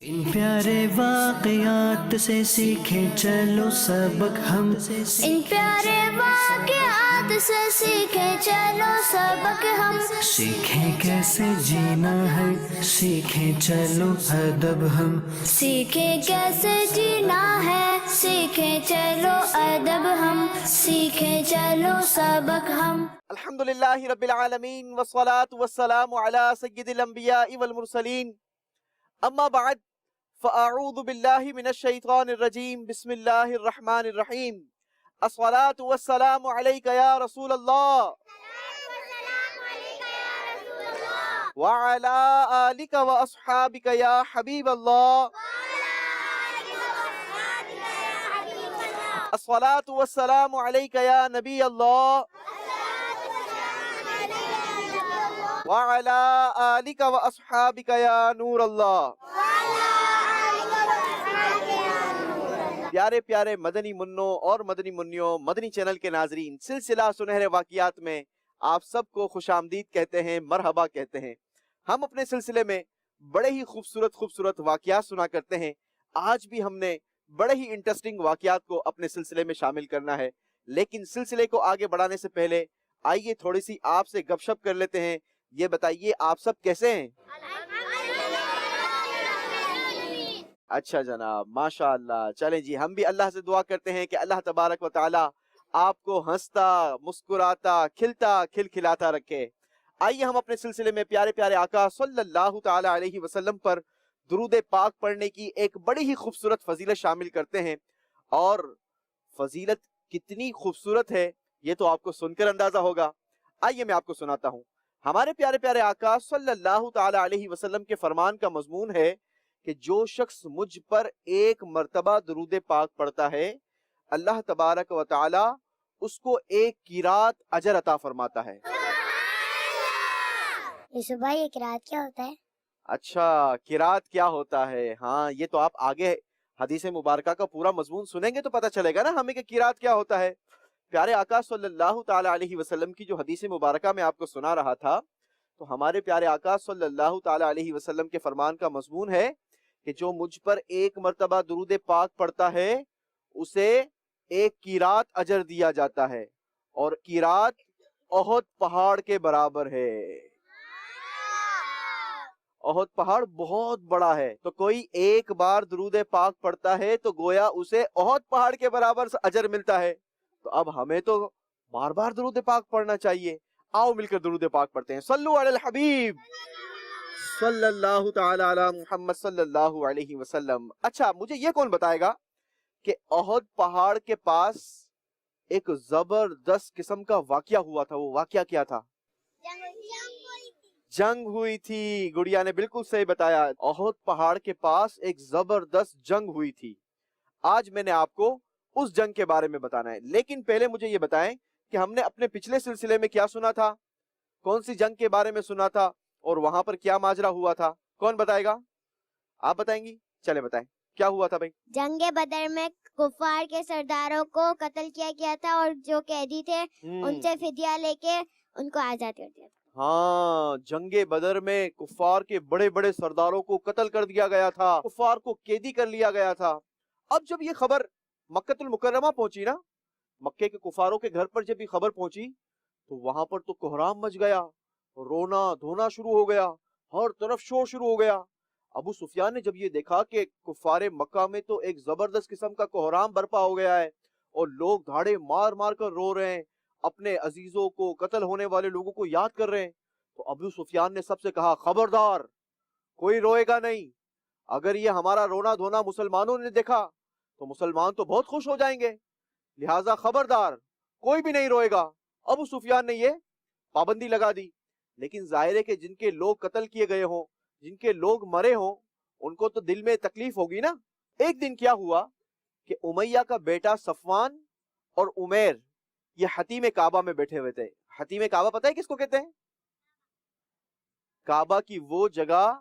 ان پیارے واقعات سے سیکھیں چلو سبق ہم، ان پیارے واقعات سے سیکھیں چلو سبق ہم، سیکھیں کیسے جینا ہے، سیکھیں چلو ادب ہم، سیکھیں کیسے جینا ہے، سیکھیں چلو ادب ہم، سیکھیں چلو سبق ہم۔ الحمدللہ رب العالمین والصلاة والسلام علی سید الانبیاء والمرسلین، اما بعد فاعوذ باللہ من الشیطان الرجیم، بسم اللہ الرحمن الرحیم۔ الصلاة والسلام علیک یا رسول اللہ وعلی آلک واصحابک یا حبیب اللہ۔ الصلاة والسلام علیک یا نبی اللہ وعلی آلک واصحابک یا نور اللہ۔ پیارے پیارے مدنی منوں اور مدنی منیوں، مدنی چینل کے ناظرین، سلسلہ سنہرے واقعات میں آپ سب کو خوش آمدید کہتے ہیں، مرحبا کہتے ہیں۔ ہم اپنے سلسلے میں بڑے ہی خوبصورت واقعات سنا کرتے ہیں۔ آج بھی ہم نے بڑے ہی انٹرسٹنگ واقعات کو اپنے سلسلے میں شامل کرنا ہے، لیکن سلسلے کو آگے بڑھانے سے پہلے آئیے تھوڑی سی آپ سے گپ شپ کر لیتے ہیں۔ یہ بتائیے آپ سب کیسے ہیں؟ اچھا جناب، ماشاءاللہ۔ چلیں جی، ہم بھی اللہ سے دعا کرتے ہیں کہ اللہ تبارک و تعالی آپ کو ہنستا، مسکراتا، کھلتا، کھلکھلاتا رکھے۔ آئیے ہم اپنے سلسلے میں پیارے پیارے آقا صلی اللہ تعالی علیہ وسلم پر درود پاک پڑھنے کی ایک بڑی ہی خوبصورت فضیلت شامل کرتے ہیں، اور فضیلت کتنی خوبصورت ہے یہ تو آپ کو سن کر اندازہ ہوگا۔ آئیے میں آپ کو سناتا ہوں۔ ہمارے پیارے پیارے آقا صلی اللہ تعالی علیہ وسلم کے فرمان کا مضمون ہے کہ جو شخص مجھ پر ایک مرتبہ درود پاک پڑھتا ہے، اللہ تبارک و تعالی اس کو ایک قرات اجر عطا فرماتا ہے۔ یوسف بھائی، یہ قرات کیا ہوتا ہے؟ اچھا، قرات کیا ہوتا ہے؟ ہاں، یہ تو آپ آگے حدیث مبارکہ کا پورا مضمون سنیں گے تو پتہ چلے گا نا ہمیں کہ قرات کیا ہوتا ہے۔ پیارے آقا صلی اللہ تعالی علیہ وسلم کی جو حدیث مبارکہ میں آپ کو سنا رہا تھا، تو ہمارے پیارے آقا صلی اللہ تعالی علیہ وسلم کے فرمان کا مضمون ہے کہ جو مجھ پر ایک مرتبہ درود پاک پڑھتا ہے اسے ایک قرات اجر دیا جاتا ہے، اور قرات احد پہاڑ کے برابر ہے۔ احد پہاڑ بہت بڑا ہے، تو کوئی ایک بار درود پاک پڑھتا ہے تو گویا اسے احد پہاڑ کے برابر اجر ملتا ہے۔ تو اب ہمیں تو بار بار درود پاک پڑھنا چاہیے۔ آؤ مل کر درود پاک پڑھتے ہیں۔ صلو علی الحبیب صلی اللہ تعالی علی محمد صلی اللہ علیہ وسلم۔ اچھا، مجھے یہ کون بتائے گا کہ احد پہاڑ کے پاس ایک زبردست قسم کا واقعہ ہوا تھا، وہ واقعہ کیا تھا؟ جنگ ہوئی تھی۔ گڑیا نے بالکل صحیح بتایا، احد پہاڑ کے پاس ایک زبردست جنگ ہوئی تھی۔ آج میں نے آپ کو اس جنگ کے بارے میں بتانا ہے، لیکن پہلے مجھے یہ بتائیں کہ ہم نے اپنے پچھلے سلسلے میں کیا سنا تھا؟ کون سی جنگ کے بارے میں سنا تھا اور وہاں پر کیا ماجرا ہوا تھا؟ کون بتائے گا؟ آپ بتائیں گی؟ چلے بتائیں، کیا ہوا تھا بھائی؟ جنگ بدر میں کفار کے سرداروں کو قتل کیا گیا تھا، اور جو قیدی تھے ان سے فدیہ لے کے ان کو آزاد کر دیا تھا۔ ہاں، جنگ بدر میں کفار کے بڑے بڑے سرداروں کو قتل کر دیا گیا تھا، کفار کو قیدی کر لیا گیا تھا۔ اب جب یہ خبر مکہ المکرمہ پہنچی نا، مکے کے کفاروں کے گھر پر جب یہ خبر پہنچی تو وہاں پر تو کوہرام مچ گیا، رونا دھونا شروع ہو گیا، ہر طرف شور شروع ہو گیا۔ ابو سفیان نے جب یہ دیکھا کہ کفار مکہ میں تو ایک زبردست قسم کا کوہرام برپا ہو گیا ہے اور لوگ دھاڑے مار مار کر رو رہے ہیں، اپنے عزیزوں کو، قتل ہونے والے لوگوں کو یاد کر رہے ہیں، تو ابو سفیان نے سب سے کہا، خبردار، کوئی روئے گا نہیں۔ اگر یہ ہمارا رونا دھونا مسلمانوں نے دیکھا تو مسلمان تو بہت خوش ہو جائیں گے، لہٰذا خبردار، کوئی بھی نہیں روئے گا۔ ابو سفیان نے یہ پابندی لگا دی، لیکن ظاہر ہے کہ جن کے لوگ قتل کیے گئے ہوں، جن کے لوگ مرے ہوں، ان کو تو دل میں تکلیف ہوگی نا۔ ایک دن کیا ہوا کہ امیہ کا بیٹا صفوان اور عمیر یہ حتیم کعبہ میں بیٹھے ہوئے تھے۔ حتیم کعبہ پتہ ہے کس کو کہتے ہیں؟ کعبہ کی وہ جگہ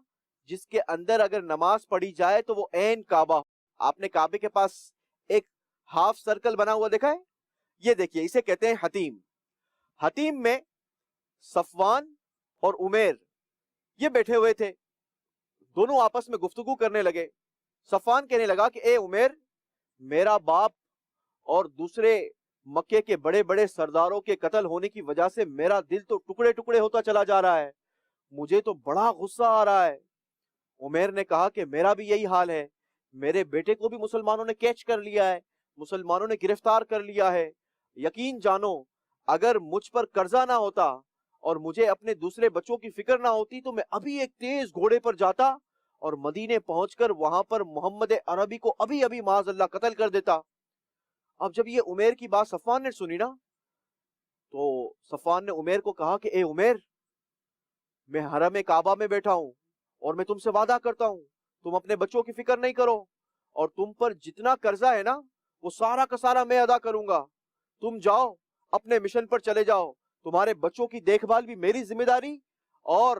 جس کے اندر اگر نماز پڑھی جائے تو وہ عین کعبہ۔ آپ نے کعبے کے پاس ایک ہاف سرکل بنا ہوا دیکھا ہے؟ یہ دیکھیے، اسے کہتے ہیں حتیم۔ حتیم میں صفوان اور عمیر یہ بیٹھے ہوئے تھے، دونوں آپس میں گفتگو کرنے لگے. صفوان کہنے لگا کہ اے عمیر، میرا باپ اور دوسرے مکے کے بڑے بڑے سرداروں کے قتل ہونے کی وجہ سے میرا دل تو ٹکڑے ٹکڑے ہوتا چلا جا رہا ہے، مجھے تو بڑا غصہ آ رہا ہے. عمیر نے کہا کہ میرا بھی یہی حال ہے، میرے بیٹے کو بھی مسلمانوں نے کیچ کر لیا ہے، مسلمانوں نے گرفتار کر لیا ہے. یقین جانو اگر مجھ پر قرضہ نہ ہوتا اور مجھے اپنے دوسرے بچوں کی فکر نہ ہوتی تو میں ابھی ایک تیز گھوڑے پر جاتا اور مدینے پہنچ کر وہاں پر محمد عربی کو ابھی ابھی معاذ اللہ قتل کر دیتا. اب جب یہ عمیر کی بات صفوان نے سنی نا تو صفوان نے عمیر کو کہا کہ اے عمیر، میں حرم کعبہ میں بیٹھا ہوں اور میں تم سے وعدہ کرتا ہوں تم اپنے بچوں کی فکر نہیں کرو اور تم پر جتنا قرضہ ہے نا وہ سارا کا سارا میں ادا کروں گا. تم جاؤ اپنے مشن پر چلے جاؤ، تمہارے بچوں کی دیکھ بھال بھی میری ذمہ داری اور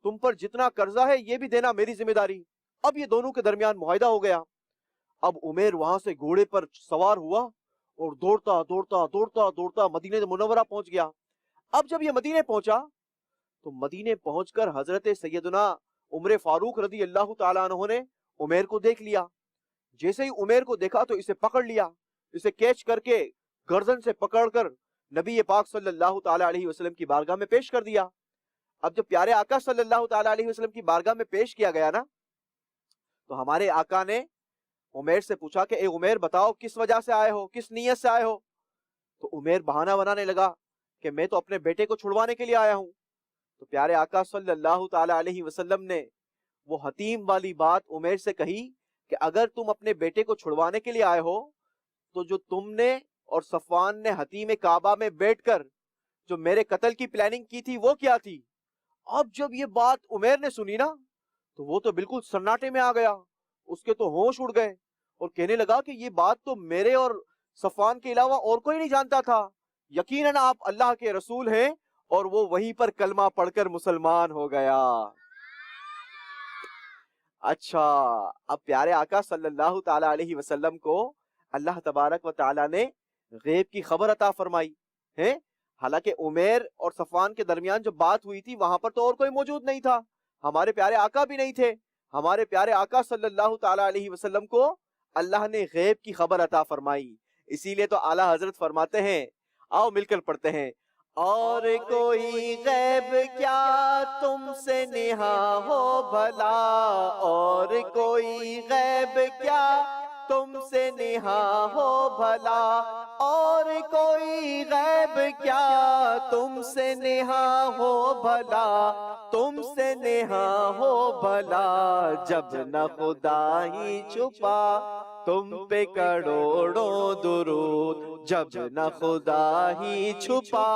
تم پر جتنا قرضہ ہے یہ بھی دینا میری ذمہ داری. اب یہ دونوں کے درمیان معاہدہ ہو گیا. اب عمیر وہاں سے گھوڑے پر سوار ہوا اور دوڑتا دوڑتا دوڑتا دوڑتا مدینہ منورہ پہنچ گیا. اب جب یہ مدینے پہنچا تو مدینے پہنچ کر حضرت سیدنا عمر فاروق رضی اللہ تعالیٰ عنہ نے عمیر کو دیکھ لیا. جیسے ہی عمیر کو دیکھا تو اسے پکڑ لیا، اسے کیچ کر کے گردن سے پکڑ کر نبی پاک صلی اللہ تعالیٰ علیہ وسلم کی بارگاہ میں پیش کر دیا. اب جب پیارے آقا صلی اللہ تعالیٰ علیہ وسلم کی بارگاہ میں پیش کیا گیا نا تو ہمارے آقا نے عمیر سے پوچھا کہ اے عمیر بتاؤ کس وجہ سے آئے ہو، کس نیت سے آئے ہو؟ تو عمیر بہانہ بنانے لگا کہ میں تو اپنے بیٹے کو چھڑوانے کے لیے آیا ہوں. تو پیارے آقا صلی اللہ تعالیٰ علیہ وسلم نے وہ حتیم والی بات عمیر سے کہی کہ اگر تم اپنے بیٹے کو چھڑوانے کے لیے آئے ہو تو جو تم نے اور صفوان نے حتیم کعبہ میں بیٹھ کر جو میرے قتل کی پلاننگ کی تھی وہ کیا تھی؟ اب جب یہ بات عمیر نے سنی نا تو وہ تو بالکل سناٹے میں آ گیا، اس کے تو ہوش اڑ گئے اور کہنے لگا کہ یہ بات تو میرے اور صفوان کے علاوہ اور کوئی نہیں جانتا تھا، یقیناً آپ اللہ کے رسول ہیں. اور وہ وہیں پر کلمہ پڑھ کر مسلمان ہو گیا. اچھا اب پیارے آقا صلی اللہ تعالی علیہ وسلم کو اللہ تبارک و تعالی نے غیب کی خبر عطا فرمائی ہے. حالانکہ عمیر اور صفوان کے درمیان جو بات ہوئی تھی وہاں پر تو اور کوئی موجود نہیں تھا، ہمارے پیارے آقا بھی نہیں تھے. ہمارے پیارے آقا صلی اللہ تعالی علیہ وسلم کو اللہ نے غیب کی خبر عطا فرمائی. اسی لیے تو اعلیٰ حضرت فرماتے ہیں، آؤ مل کر پڑھتے ہیں، اور کوئی غیب کیا تم سے نہا ہو بھلا، اور کوئی غیب کیا تم سے نہا ہو بھلا، اور کوئی غیب کیا تم سے نہا ہو بھلا، تم سے نہا ہو بھلا، جب نہ خدا ہی چھپا تم پہ کروڑوں درود، جب نہ خدا ہی چھپا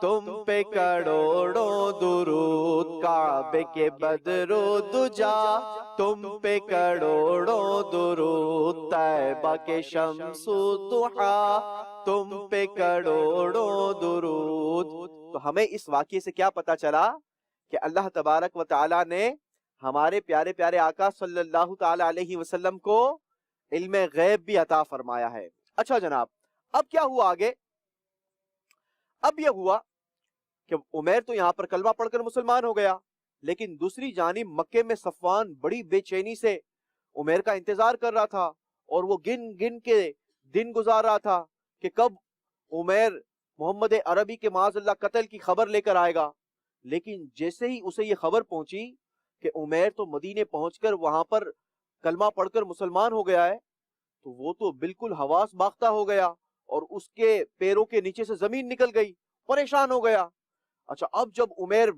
تم پہ کروڑوں درود، کعبے کے بدر و دجا تم پہ کروڑوں درود، طیبہ کے شمس و ضحیٰ تم پہ کروڑوں درود. تو ہمیں اس واقعے سے کیا پتا چلا کہ اللہ تبارک و تعالی نے ہمارے پیارے پیارے آقا صلی اللہ تعالی علیہ وسلم کو علم غیب بھی عطا فرمایا ہے. اچھا جناب، اب کیا ہوا آگے؟ اب یہ ہوا کہ عمیر تو یہاں پر کلمہ پڑھ کر مسلمان ہو گیا، لیکن دوسری جانب مکے میں صفوان بڑی بے چینی سے عمیر کا انتظار کر رہا تھا اور وہ گن گن کے دن گزار رہا تھا کہ کب عمیر محمد عربی کے معاذ اللہ قتل کی خبر لے کر آئے گا. لیکن جیسے ہی اسے یہ خبر پہنچی کہ عمیر تو مدینے پہنچ کر وہاں پر کلمہ پڑھ کر مسلمان ہو گیا ہے تو وہ تو بالکل حواس باختہ ہو گیا اور اس کے پیروں کے نیچے سے زمین نکل گئی، پریشان ہو گیا. اچھا اب جب عمیر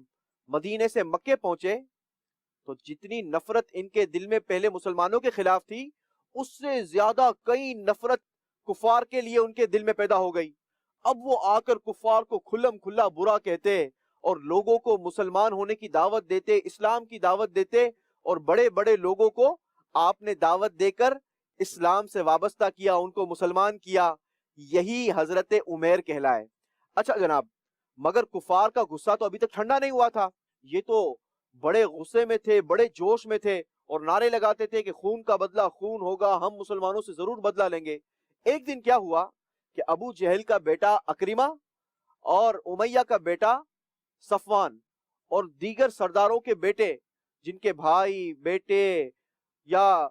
مدینے سے مکے پہنچے تو جتنی نفرت ان کے دل میں پہلے مسلمانوں کے خلاف تھی اس سے زیادہ کئی نفرت کفار کے لیے ان کے دل میں پیدا ہو گئی. اب وہ آ کر کفار کو کھلم کھلا برا کہتے اور لوگوں کو مسلمان ہونے کی دعوت دیتے، اسلام کی دعوت دیتے، اور بڑے بڑے لوگوں کو آپ نے دعوت دے کر اسلام سے وابستہ کیا، ان کو مسلمان کیا. یہی حضرت عمیر کہلائے. اچھا جناب، مگر کفار کا غصہ تو ابھی تک ٹھنڈا نہیں ہوا تھا. یہ تو بڑے غصے میں تھے، بڑے جوش میں تھے اور نعرے لگاتے تھے کہ خون کا بدلہ خون ہوگا، ہم مسلمانوں سے ضرور بدلہ لیں گے. ایک دن کیا ہوا کہ ابو جہل کا بیٹا اکرمہ اور امیہ کا بیٹا صفوان اور دیگر سرداروں کے بیٹے جن کے بھائی بیٹے یا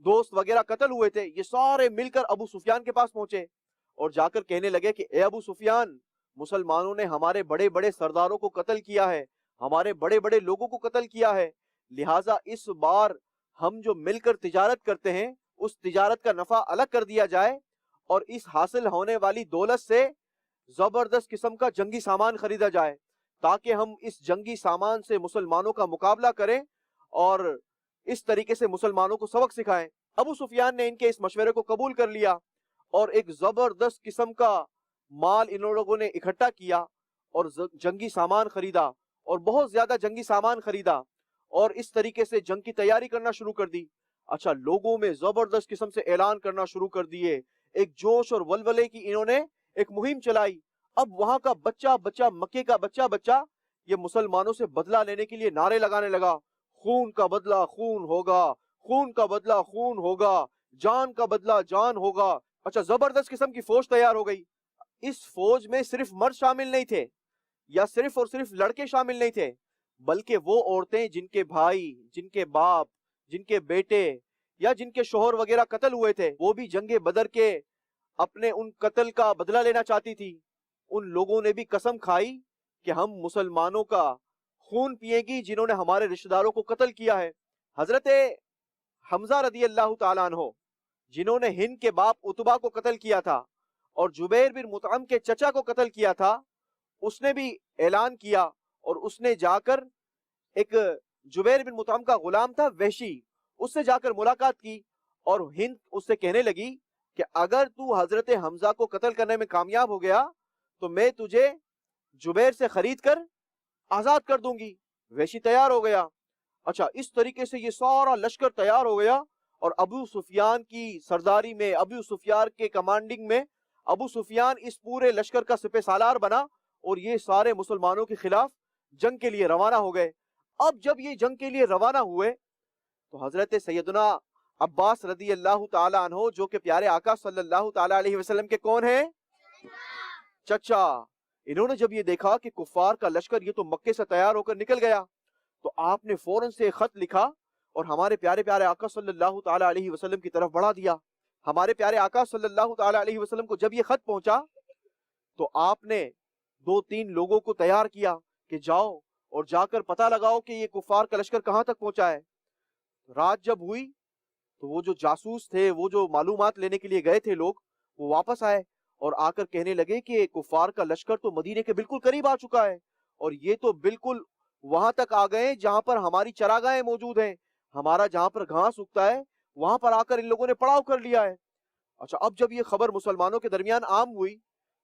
دوست وغیرہ قتل ہوئے تھے، یہ سارے مل کر ابو سفیان کے پاس پہنچے اور جا کر کہنے لگے کہ اے ابو سفیان، مسلمانوں نے ہمارے بڑے بڑے سرداروں کو قتل کیا ہے، ہمارے بڑے بڑے لوگوں کو قتل کیا ہے، لہٰذا اس بار ہم جو مل کر تجارت کرتے ہیں اس تجارت کا نفع الگ کر دیا جائے اور اس حاصل ہونے والی دولت سے زبردست قسم کا جنگی سامان خریدا جائے تاکہ ہم اس جنگی سامان سے مسلمانوں کا مقابلہ کریں اور اس طریقے سے مسلمانوں کو سبق سکھائیں۔ ابو سفیان نے ان کے اس مشورے کو قبول کر لیا اور ایک زبردست قسم کا مال ان لوگوں نے اکٹھا کیا اور جنگی سامان خریدا اور بہت زیادہ جنگی سامان خریدا اور اس طریقے سے جنگ کی تیاری کرنا شروع کر دی۔ اچھا، لوگوں میں زبردست قسم سے اعلان کرنا شروع کر دیے، ایک جوش اور ولولے کی انہوں نے ایک مہم چلائی۔ اب وہاں کا بچہ بچہ، مکے کا بچہ بچہ یہ مسلمانوں سے بدلہ لینے کے لیے نعرے لگانے لگا، خون کا بدلہ خون ہوگا، خون کا بدلہ خون ہوگا، جان کا بدلہ جان ہوگا۔ اچھا، زبردست قسم کی فوج تیار ہو گئی۔ اس فوج میں صرف مرد شامل نہیں تھے یا صرف اور صرف لڑکے شامل نہیں تھے، بلکہ وہ عورتیں جن کے بھائی، جن کے باپ، جن کے بیٹے یا جن کے شوہر وغیرہ قتل ہوئے تھے، وہ بھی جنگ بدر کے اپنے ان قتل کا بدلہ لینا چاہتی تھی۔ ان لوگوں نے بھی قسم کھائی کہ ہم مسلمانوں کا خون پیے گی جنہوں نے ہمارے رشتہ داروں کو قتل کیا ہے۔ حضرت حمزہ رضی اللہ تعالیٰ عنہ، جنہوں نے ہند کے باپ عتبہ کو قتل کیا تھا اور جبیر بن مطعم کے چچا کو قتل کیا تھا، اس نے بھی اعلان کیا اور اس نے جا کر ایک جبیر بن مطعم کا غلام تھا وحشی، اس سے جا کر ملاقات کی اور ہند اس سے کہنے لگی کہ اگر تو حضرت حمزہ کو قتل کرنے میں کامیاب ہو گیا تو میں تجھے جبیر سے خرید کر آزاد کر دوں گی۔ وحشی تیار ہو گیا۔ اچھا، اس طریقے سے یہ سارا لشکر تیار ہو گیا اور ابو سفیان کی سرداری میں، ابو سفیان کے کمانڈنگ میں ابو سفیان اس پورے لشکر کا سپہ سالار بنا اور یہ سارے مسلمانوں کے خلاف جنگ کے لیے روانہ ہو گئے۔ اب جب یہ جنگ کے لیے روانہ ہوئے تو حضرت سیدنا عباس رضی اللہ تعالی عنہ، جو کہ پیارے آقا صلی اللہ تعالی علیہ وسلم کے کون ہیں؟ چچا، انہوں نے جب یہ دیکھا کہ کفار کا لشکر یہ تو مکے سے تیار ہو کر نکل گیا تو آپ نے فوراً سے خط لکھا اور ہمارے پیارے پیارے آقا صلی اللہ تعالی علیہ وسلم کی طرف بڑھا دیا۔ ہمارے پیارے آقا صلی اللہ تعالی علیہ وسلم کو جب یہ خط پہنچا تو آپ نے 2-3 لوگوں کو تیار کیا کہ جاؤ اور جا کر پتہ لگاؤ کہ یہ کفار کا لشکر کہاں تک پہنچا ہے۔ رات جب ہوئی تو وہ جو جاسوس تھے، وہ جو معلومات لینے کے لیے گئے تھے لوگ، وہ واپس آئے اور آ کر کہنے لگے کہ کفار کا لشکر تو مدینے کے بالکل قریب آ چکا ہے اور یہ تو بالکل وہاں تک آ گئے جہاں پر ہماری چراگاہیں موجود ہیں، ہمارا جہاں پر گھاس اگتا ہے وہاں پر آ کر ان لوگوں نے پڑاؤ کر لیا ہے۔ اچھا، اب جب یہ خبر مسلمانوں کے درمیان عام ہوئی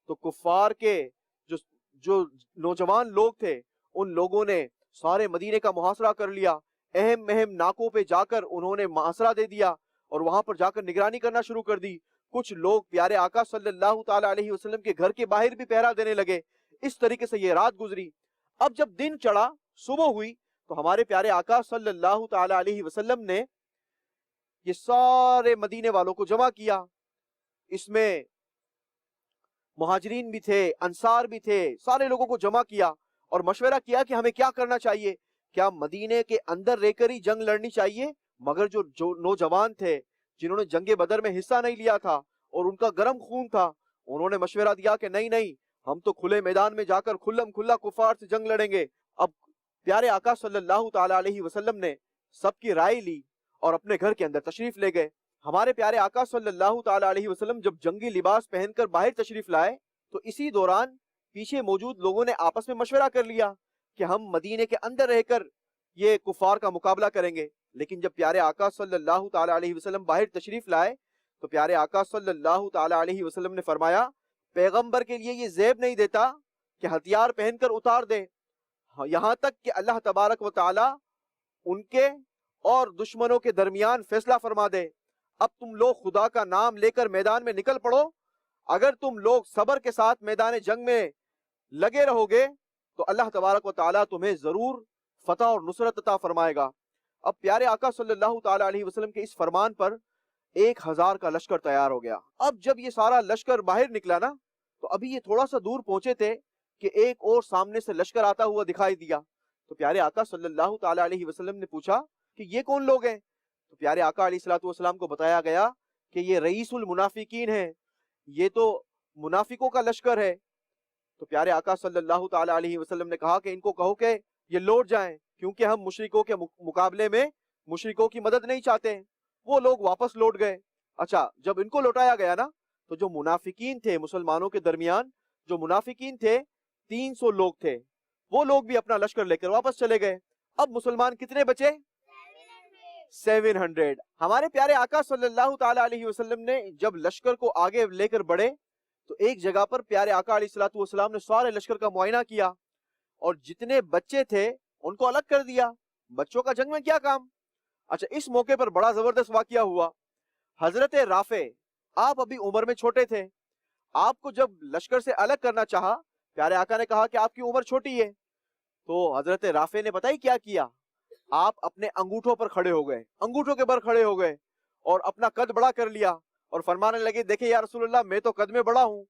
تو کفار کے جو نوجوان لوگ تھے ان لوگوں نے سارے مدینے کا محاصرہ کر لیا، اہم ناکوں پہ جا کر انہوں نے محاصرہ دے دیا اور وہاں پر جا کر نگرانی کرنا شروع کر دی۔ کچھ لوگ پیارے آقا صلی اللہ تعالی علیہ وسلم کے گھر کے باہر بھی پہرا دینے لگے۔ اس طریقے سے یہ رات گزری۔ اب جب دن چڑھا، صبح ہوئی تو ہمارے پیارے آقا صلی اللہ تعالی علیہ وسلم نے یہ سارے مدینے والوں کو جمع کیا۔ اس میں مہاجرین بھی تھے، انصار بھی تھے، سارے لوگوں کو جمع کیا اور مشورہ کیا کہ ہمیں کیا کرنا چاہیے، کیا مدینے کے اندر رہ کر ہی جنگ لڑنی چاہیے؟ مگر جو نوجوان تھے جنہوں نے جنگ بدر میں حصہ نہیں لیا تھا اور ان کا گرم خون تھا، انہوں نے مشورہ دیا کہ نہیں، ہم تو کھلے میدان میں جا کر کھلا کفار سے جنگ لڑیں گے۔ اب پیارے آقا صلی اللہ تعالی علیہ وسلم نے سب کی رائے لی اور اپنے گھر کے اندر تشریف لے گئے۔ ہمارے پیارے آقا صلی اللہ تعالی علیہ وسلم جب جنگی لباس پہن کر باہر تشریف لائے تو اسی دوران پیچھے موجود لوگوں نے آپس میں مشورہ کر لیا کہ ہم مدینے کے اندر رہ کر یہ کفار کا مقابلہ کریں گے۔ لیکن جب پیارے آقا صلی اللہ تعالی علیہ وسلم باہر تشریف لائے تو پیارے آقا صلی اللہ تعالی علیہ وسلم نے فرمایا، پیغمبر کے لیے یہ زیب نہیں دیتا کہ ہتھیار پہن کر اتار دے، یہاں تک کہ اللہ تبارک و تعالی ان کے اور دشمنوں کے درمیان فیصلہ فرما دے۔ اب تم لوگ خدا کا نام لے کر میدان میں نکل پڑو، اگر تم لوگ صبر کے ساتھ میدان جنگ میں لگے رہو گے تو اللہ تبارک و تعالی تمہیں ضرور فتح اور نصرت عطا فرمائے گا۔ اب پیارے آقا صلی اللہ تعالی علیہ وسلم کے اس فرمان پر 1000 کا لشکر تیار ہو گیا۔ اب جب یہ سارا لشکر باہر نکلا نا تو ابھی یہ تھوڑا سا دور پہنچے تھے کہ ایک اور سامنے سے لشکر آتا ہوا دکھائی دیا۔ تو پیارے آقا صلی اللہ تعالی علیہ وسلم نے پوچھا کہ یہ کون لوگ ہیں؟ تو پیارے آقا علیہ الصلوۃ والسلام کو بتایا گیا کہ یہ رئیس المنافقین ہیں، یہ تو منافقوں کا لشکر ہے۔ تو پیارے آقا صلی اللہ تعالی علیہ وسلم نے کہا کہ ان کو کہو کہ یہ لوٹ جائیں، کیونکہ ہم مشرکوں کے مقابلے میں مشرکوں کی مدد نہیں چاہتے۔ وہ لوگ واپس لوٹ گئے۔ اچھا، جب ان کو لوٹایا گیا نا تو جو منافقین تھے مسلمانوں کے درمیان، جو منافقین تھے 300 لوگ تھے، وہ لوگ بھی اپنا لشکر لے کر واپس چلے گئے۔ اب مسلمان کتنے بچے؟ 700۔ ہمارے پیارے آقا صلی اللہ تعالی علیہ وسلم نے جب لشکر کو آگے لے کر بڑھے تو ایک جگہ پر پیارے آقا علیہ الصلوۃ والسلام نے سارے لشکر کا معائنہ کیا اور جتنے بچے تھے ان کو الگ کر دیا۔ بچوں کا جنگ میں کیا کام؟ اچھا، اس موقع پر بڑا زبردست واقعہ ہوا۔ حضرت رافع، آپ ابھی عمر میں چھوٹے تھے، آپ کو جب لشکر سے الگ کرنا چاہا، پیارے آقا نے کہا کہ آپ کی عمر چھوٹی ہے، تو حضرت رافع نے پتہ ہی کیا کیا؟ آپ اپنے انگوٹھوں پر کھڑے ہو گئے، انگوٹھوں کے بر کھڑے ہو گئے اور اپنا قد بڑا کر لیا اور فرمانے لگے دیکھیں یا رسول اللہ، میں تو قد میں بڑا ہوں۔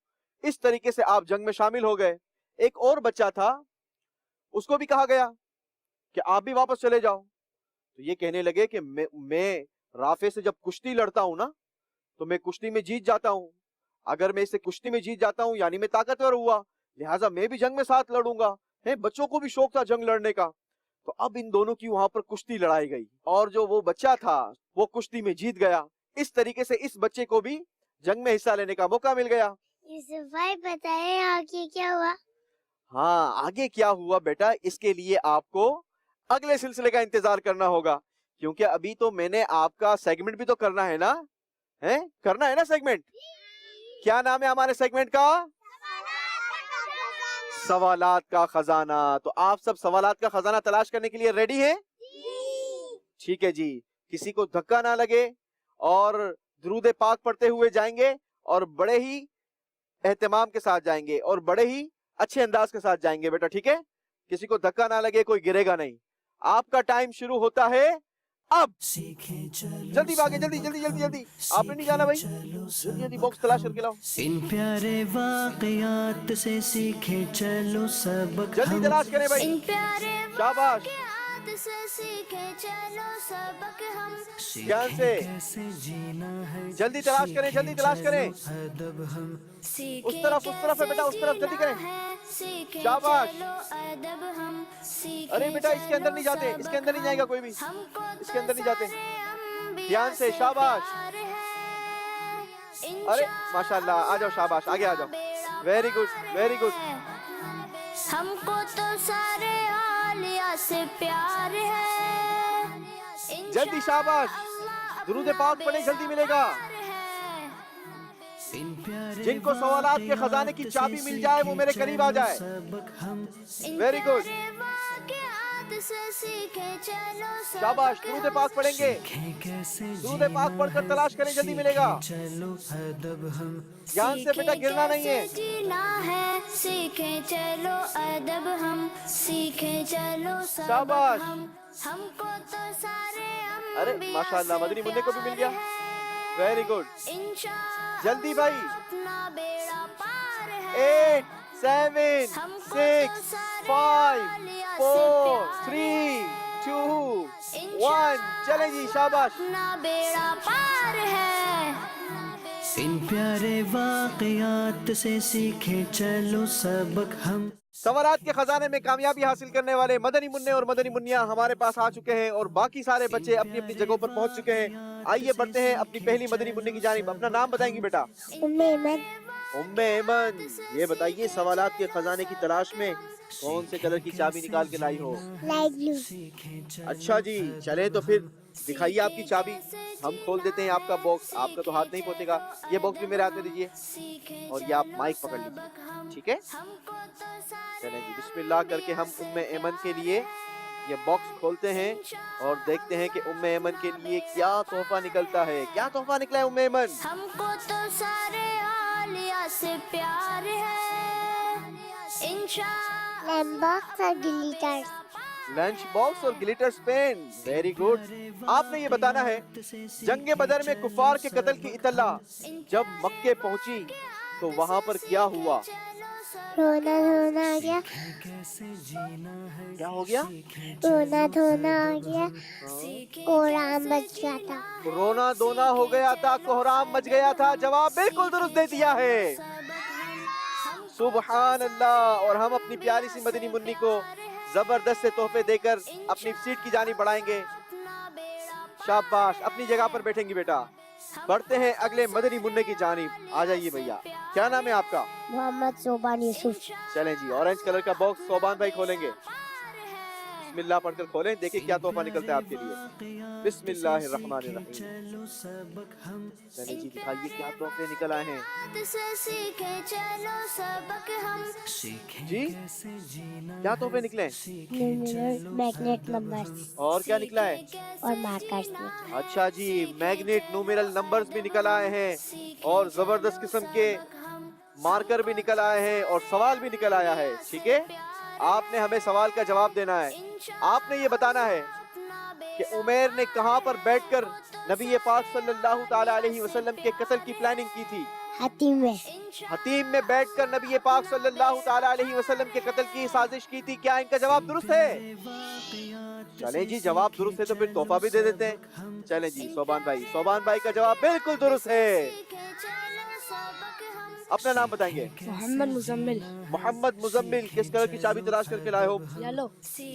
اس طریقے سے آپ جنگ میں شامل ہو گئے۔ ایک اور بچہ تھا، اس کو بھی کہا گیا کہ آپ بھی واپس چلے جاؤ۔ تو یہ کہنے لگے کہ میں رافع سے جب کشتی لڑتا ہوں نا تو میں کشتی میں جیت جاتا ہوں، اگر میں اسے کشتی میں جیت جاتا ہوں یعنی میں طاقتور ہوا، لہٰذا میں بھی جنگ میں ساتھ لڑوں گا۔ بچوں کو بھی شوق تھا جنگ لڑنے کا۔ تو اب ان دونوں کی وہاں پر کشتی لڑائی گئی اور جو وہ بچہ تھا وہ کشتی میں جیت گیا۔ اس طریقے سے اس بچے کو بھی جنگ میں حصہ لینے کا موقع مل گیا۔ یوسف بھائی بتائیں آگے کیا ہوا؟ ہاں، آگے کیا ہوا بیٹا، اس کے لیے آپ کو اگلے سلسلے کا انتظار کرنا ہوگا، کیونکہ ابھی تو میں نے آپ کا سیگمنٹ بھی تو کرنا ہے نا، کرنا ہے نا سیگمنٹ۔ کیا نام ہے ہمارے سیگمنٹ کا؟ سوالات کا خزانہ۔ تو آپ سب سوالات کا خزانہ تلاش کرنے کے لیے ریڈی ہیں؟ ٹھیک ہے جی، کسی کو دھکا نہ لگے اور درود پاک پڑھتے ہوئے جائیں گے اور بڑے ہی اہتمام کے ساتھ جائیں گے اور بڑے ہی اچھے انداز کے ساتھ جائیں گے بیٹا، ٹھیک ہے؟ کسی کو دھکا نہ لگے، کوئی گرے گا نہیں۔ آپ کا ٹائم شروع ہوتا ہے اب۔ جلدی بھاگے، جلدی جلدی جلدی جلدی، آپ نے نہیں جانا بھائی، جلدی جلدی باکس تلاش کر کے لاؤ۔ ان پیارے واقعات سے سیکھیں چلو سبق جلدی ہم، تلاش کریں بھائی، ان پیارے شاباش، واقعات سے سیکھیں چلو سبق ہم، دھیان سے کیسے جینا ہے، جلدی تلاش کریں، جلدی تلاش کریں۔ ادب ہم، اس طرف ہے بیٹا، اس طرف جلدی کریں، شاباش۔ ارے بیٹا اس کے اندر نہیں جاتے، اس کے اندر نہیں جائے گا کوئی بھی، اس کے اندر نہیں جاتے، دھیان سے، شاباش۔ ارے ماشاءاللہ، آ جاؤ، شاباش، آگے آ جاؤ، ویری گڈ ویری گڈ۔ ہم کو تو سارے عالیہ سے پیار ہے، جلدی، شاباش، درود پاک پڑھیں، جلدی ملے گا۔ جن کو سوالات کے خزانے کی چابی مل جائے وہ میرے قریب آ جائے۔ ویری گڈ، شاباش، درود پاک پڑھیں گے، درود پاک پڑھ کر تلاش کریں، جلدی ملے گا۔ دھیان سے بیٹا، گرنا نہیں ہے۔ جینا ہے، سیکھیں چلو ادب ہم، سیکھیں چلو سبق شاباش۔ ہم، ہم کو تو سارے ارے ماشاءاللہ، مدنی منع کو بھی مل گیا، ویری گڈ۔ جلدی بھائی، 8 7 6 5 4 3 2 1 چلیں جی، شاباش۔ اپنا بیڑا پار ہے، ان پیارے واقعات سے سیکھیں چلو سبق ہم۔ سوالات کے خزانے میں کامیابی حاصل کرنے والے مدنی منع اور مدنی منیا ہمارے پاس آ چکے ہیں اور باقی سارے بچے اپنی اپنی جگہوں پر پہنچ چکے ہیں۔ آئیے بڑھتے ہیں اپنی پہلی مدنی منع کی جانب۔ اپنا نام بتائیں گی بیٹا؟ ام ایمن۔ ام ایمن، یہ بتائیے سوالات کے خزانے کی تلاش میں کون سے کلر کی چابی نکال کے لائی ہو؟ Light blue. اچھا جی، چلے تو پھر دکھائیے آپ کی چابی، ہم کھول دیتے ہیں آپ کا باکس۔ آپ کا تو ہاتھ نہیں پہنچے گا، یہ باکس بھی میرے ہاتھ میں دیجیے اور یہ آپ مائک پکڑ لیجیے، ٹھیک ہے؟ چلیں جی، بسم اللہ کر کے ہم ام ایمن کے لیے یہ باکس کھولتے ہیں اور دیکھتے ہیں کہ ام ایمن کے لیے کیا تحفہ نکلتا ہے۔ کیا تحفہ نکلا ہے ام ایمن؟ ہم کو تو سارے عالیہ سے پیار ہے، انشاءاللہ لنچ باکس اور گلیٹرز۔ لنچ باکس اور گلیٹرز پین، ویری گڈ۔ آپ نے یہ بتانا ہے جنگ بدر میں کفار کے قتل کی اطلاع جب مکے پہنچی تو وہاں پر کیا ہوا؟ رونا دھونا آ گیا، کیا ہو گیا؟ رونا دھونا آ گیا، کوہرام بچ گیا تھا۔ رونا دونا ہو گیا تھا، کوہرام مچ گیا تھا۔ جواب بالکل درست دے دیا ہے، سبحان اللہ۔ اور ہم اپنی پیاری سی مدنی منی کو زبردست سے تحفے دے کر اپنی سیٹ کی جانب بڑھائیں گے۔ شاباش، اپنی جگہ پر بیٹھیں گی بیٹا۔ بڑھتے ہیں اگلے مدنی منع کی جانب، آ جائیے بھیا۔ کیا نام ہے آپ کا؟ محمد صوبان یوسف۔ چلیں جی، اورنج کلر کا باکس صوبان بھائی کھولیں گے۔ بسم اللہ پڑھ کر کھولیں، دیکھیں کیا تحفہ نکلتا ہے آپ کے لیے۔ بسم اللہ الرحمن الرحیم۔ چلیں جی، دکھائیے کیا تحفے نکل آئے ہیں جی، کیا تحفے نکلے ہیں؟ میگنیٹ نمبرز اور کیا نکلا ہے؟ اور مارکرز میں۔ اچھا جی، میگنیٹ نومیرل نمبرز بھی نکل آئے ہیں، اور زبردست قسم کے مارکر بھی نکل آئے ہیں، اور سوال بھی نکل آیا ہے۔ ٹھیک ہے، آپ نے ہمیں سوال کا جواب دینا ہے۔ آپ نے یہ بتانا ہے کہ عمیر نے کہاں پر بیٹھ کر نبی پاک صلی اللہ تعالی علیہ وسلم کے قتل کی پلاننگ کی تھی؟ حتیم میں۔ حتیم میں بیٹھ کر نبی پاک صلی اللہ تعالی علیہ وسلم کے قتل کی سازش کی تھی۔ کیا ان کا جواب درست ہے؟ چلیں جی، جواب درست ہے تو پھر تحفہ بھی دے دیتے ہیں۔ چلیں جی، صوبان بھائی کا جواب بالکل درست ہے۔ اپنا نام بتائیں گے؟ محمد مزمل۔ محمد مزمل، کس کلر کی چابی تلاش کر کے لائے ہو؟ یلو۔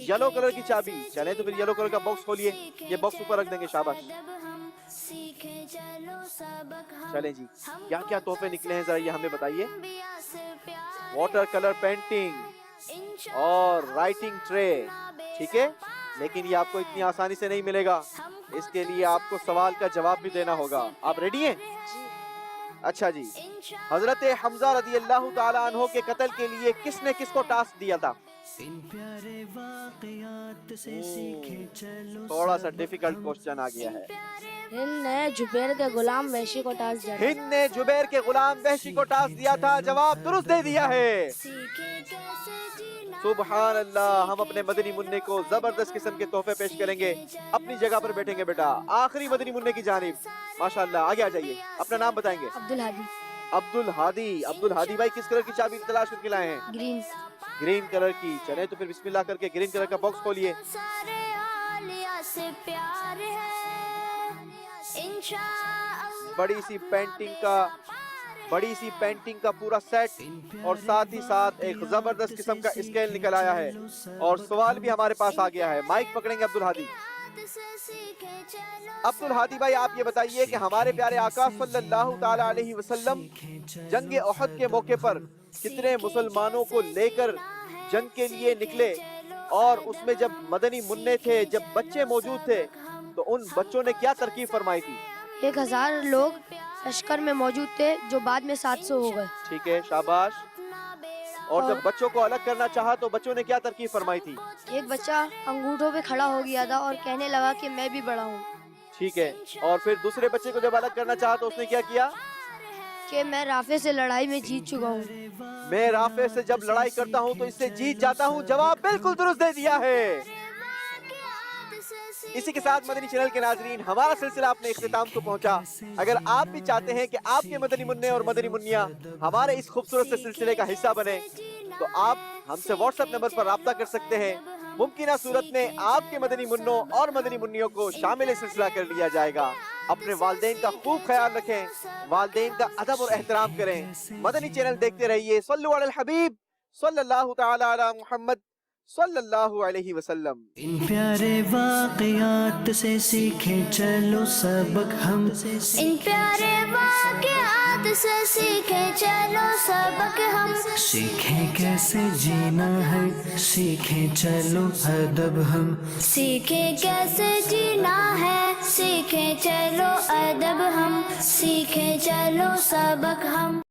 یلو کلر کی چابی۔ چلیں تو پھر یلو کلر کا باکس کھولیے، یہ باکس اوپر رکھ دیں گے۔ شاباش۔ چلیں جی، کیا کیا تحفے نکلے ہیں ذرا یہ ہمیں بتائیے۔ واٹر کلر پینٹنگ اور رائٹنگ ٹرے، ٹھیک ہے، لیکن یہ آپ کو اتنی آسانی سے نہیں ملے گا، اس کے لیے آپ کو سوال کا جواب بھی دینا ہوگا۔ آپ ریڈی ہیں؟ اچھا جی، حضرت حمزہ رضی اللہ تعالیٰ عنہ کے قتل کے لیے کس نے کس کو ٹاسک دیا تھا؟ تھوڑا سا ڈیفیکلٹ کوسچن آ گیا ہے۔ ہند نے زبیر کے غلام وحشی کو ٹاسک دیا۔ ہند نے زبیر کے غلام وحشی کو ٹاسک دیا تھا، جواب درست دے دیا ہے۔ سبحان اللہ، ہم اپنے مدنی منع کو زبردست قسم کے تحفے پیش کریں گے۔ اپنی جگہ پر بیٹھیں گے بیٹا، آخری مدنی منع کی جانب۔ ماشاءاللہ، آگے آ جائیے، اپنا نام بتائیں گے؟ عبدالہادی۔ عبدالہادی بھائی کس کلر کی چابی تلاش کر کے لائے ہیں؟ گرین۔ گرین کلر کی۔ چلیں تو پھر بسم اللہ کر کے گرین کلر کا باکس کھولیے۔ بڑی سی پینٹنگ کا پورا سیٹ، اور ساتھ ہی ساتھ ایک زبردست قسم کا اسکیل نکل آیا ہے، اور سوال بھی ہمارے پاس آ گیا ہے۔ مائک پکڑیں گے عبدالہادی بھائی، آپ یہ بتائیے کہ ہمارے پیارے آقا صلی اللہ تعالی علیہ وسلم جنگ احد کے موقع پر کتنے مسلمانوں کو لے کر جنگ کے لیے نکلے، اور اس میں جب مدنی منع تھے، جب بچے موجود تھے، تو ان بچوں نے کیا ترکیب فرمائی تھی؟ 1000 لوگ لشکر میں موجود تھے، جو بعد میں 700 ہو گئے۔ ٹھیک ہے، شاباش۔ اور جب بچوں کو الگ کرنا چاہا تو بچوں نے کیا ترکیب فرمائی تھی؟ ایک بچہ انگوٹھوں پہ کھڑا ہو گیا تھا اور کہنے لگا کہ میں بھی بڑا ہوں۔ ٹھیک ہے، اور پھر دوسرے بچے کو جب الگ کرنا چاہا تو اس نے کیا کیا؟ کہ میں رافع سے لڑائی میں جیت چکا ہوں۔ میں رافع سے جب لڑائی کرتا ہوں تو اس سے جیت جاتا ہوں۔ جواب بالکل درست دے دیا ہے۔ اسی کے ساتھ مدنی چینل کے ناظرین، ہمارا سلسلہ اپنے اختتام کو پہنچا۔ اگر آپ بھی چاہتے ہیں کہ آپ کے مدنی منع اور مدنی منیا ہمارے اس خوبصورت سے سلسلے کا حصہ بنے، تو آپ ہم سے واٹس ایپ نمبر پر رابطہ کر سکتے ہیں۔ ممکنہ صورت میں آپ کے مدنی منوں اور مدنی منیوں کو شامل سلسلہ کر لیا جائے گا۔ اپنے والدین کا خوب خیال رکھیں، والدین کا ادب اور احترام کریں۔ مدنی چینل دیکھتے رہیے۔ صلو علی الحبیب صلی اللہ تعالی علی محمد صلی اللہ علیہ وسلم۔ ان پیارے واقعات سے سیکھیں چلو سبق ہم، ان پیارے واقعات سے سیکھیں چلو سبق ہم، سیکھیں کیسے جینا ہے، سیکھیں چلو ادب ہم، سیکھیں کیسے جینا ہے، سیکھیں چلو ادب ہم، سیکھیں چلو سبق ہم۔